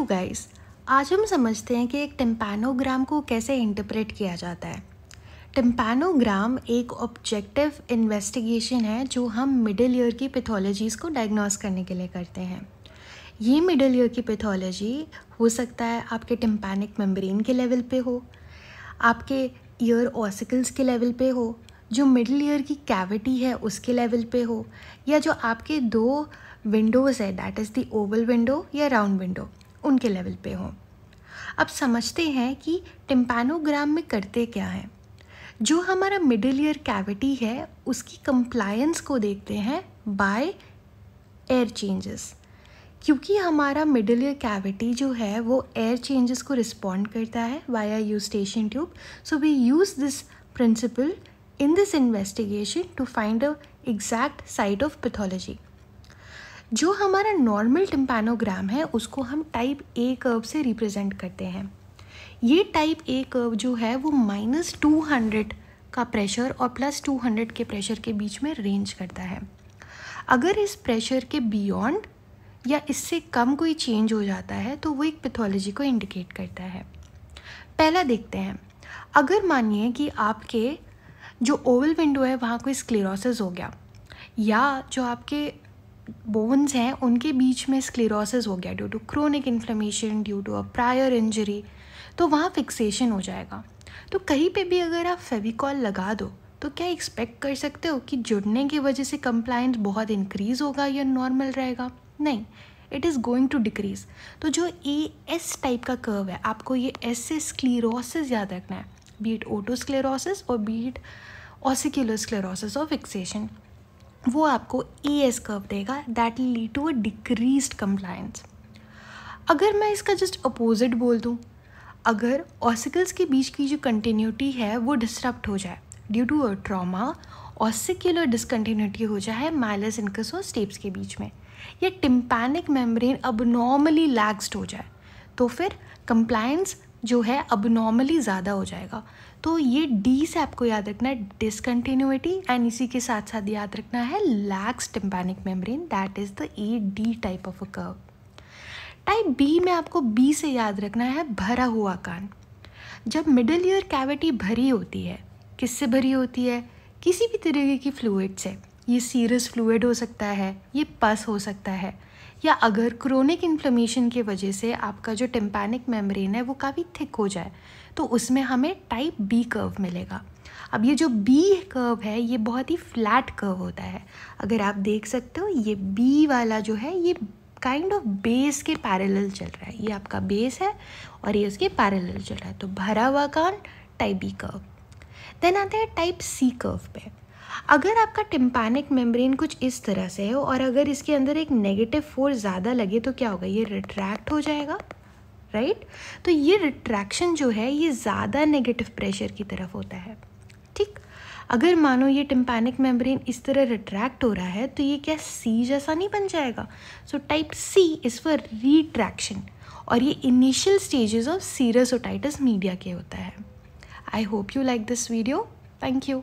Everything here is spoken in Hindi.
गाइस, आज हम समझते हैं कि एक टिम्पैनोग्राम को कैसे इंटरप्रेट किया जाता है। टिम्पैनोग्राम एक ऑब्जेक्टिव इन्वेस्टिगेशन है जो हम मिडिल ईयर की पैथोलॉजीज़ को डायग्नोस करने के लिए करते हैं। ये मिडिल ईयर की पैथोलॉजी हो सकता है आपके टिम्पैनिक मेम्ब्रेन के लेवल पे हो, आपके ईयर ऑसिकल्स के लेवल पे हो, जो मिडिल ईयर की कैविटी है उसके लेवल पे हो, या जो आपके दो विंडोज़ है that is the Oval window या राउंड विंडो उनके लेवल पे हो। अब समझते हैं कि टिम्पैनोग्राम में करते क्या है। जो हमारा मिडिल ईयर कैविटी है उसकी कंप्लायंस को देखते हैं बाय एयर चेंजेस, क्योंकि हमारा मिडिल ईयर कैविटी जो है वो एयर चेंजेस को रिस्पॉन्ड करता है via Eustachian tube. So we use this principle in this investigation to find a exact site of pathology। जो हमारा नॉर्मल टिम्पैनोग्राम है उसको हम टाइप ए कर्व से रिप्रेजेंट करते हैं। ये टाइप ए कर्व जो है वो -200 का प्रेशर और +200 के प्रेशर के बीच में रेंज करता है। अगर इस प्रेशर के बियॉन्ड या इससे कम कोई चेंज हो जाता है तो वो एक पैथोलॉजी को इंडिकेट करता है। पहला देखते हैं, अगर मानिए कि आपके जो ओवल विंडो है वहाँ कोई स्क्लेरोसिस हो गया, या जो आपके बोन्स हैं उनके बीच में स्क्लेरोसिस हो गया due to chronic inflammation, due to a prior injury, तो वहाँ फिक्सेशन हो जाएगा। तो कहीं पे भी अगर आप फेविकॉल लगा दो तो क्या एक्सपेक्ट कर सकते हो कि जुड़ने की वजह से कंप्लायंस बहुत इंक्रीज़ होगा या नॉर्मल रहेगा? नहीं, it is going to decrease. तो जो एस टाइप का कर्व है, आपको ये एस से स्क्लेरोसिस याद रखना है, बीट ओटोस्क्लेरोसिस और बीट ऑसिक्यूलर स्क्लेरोसिस और फिक्सेशन, वो आपको एस कर्व देगा that will lead to a decreased compliance. अगर मैं इसका जस्ट अपोजिट बोल दूँ, अगर ऑसिकल्स के बीच की जो कंटिन्यूटी है वो डिस्टर्ब हो जाए due to a trauma, ossicular discontinuity हो जाए माइलस इनकस और स्टेप्स के बीच में, या टिम्पैनिक मेम्ब्रेन अबनॉर्मली लैक्स्ड हो जाए, तो फिर कंप्लायंस जो है अबनॉर्मली ज़्यादा हो जाएगा। तो ये डी से आपको याद रखना है डिसकंटिन्यूटी, एंड इसी के साथ साथ याद रखना है lax tympanic membrane, that is the A D type of a curve. Type B में आपको बी से याद रखना है भरा हुआ कान। जब मिडिल ईयर कैविटी भरी होती है, किससे भरी होती है? किसी भी तरीके की फ्लूइड से। ये सीरस फ्लूइड हो सकता है, ये पस हो सकता है, या अगर क्रोनिक इन्फ्लेमेशन की वजह से आपका जो टिम्पैनिक मेम्ब्रेन है वो काफ़ी थिक हो जाए तो उसमें हमें टाइप बी कर्व मिलेगा। अब ये जो बी कर्व है ये बहुत ही फ्लैट कर्व होता है। अगर आप देख सकते हो ये बी वाला जो है ये काइंड ऑफ बेस के पैरेलल चल रहा है, ये आपका बेस है और ये उसके पैरेलल चल रहा है, तो भरा हुआ कान टाइप बी कर्व। देन आते हैं टाइप सी कर्व पे। अगर आपका टिम्पैनिक मेम्ब्रेन कुछ इस तरह से है और अगर इसके अंदर एक नेगेटिव फोर्स ज़्यादा लगे तो क्या होगा? ये रिट्रैक्ट हो जाएगा, राइट? तो ये रिट्रैक्शन जो है ये ज़्यादा नेगेटिव प्रेशर की तरफ होता है, ठीक? अगर मानो ये टिम्पैनिक मेम्ब्रेन इस तरह रिट्रैक्ट हो रहा है तो ये क्या सी जैसा नहीं बन जाएगा? So type C is for retraction, और ये initial stages of serous otitis media के होता है। I hope you like this video. Thank you.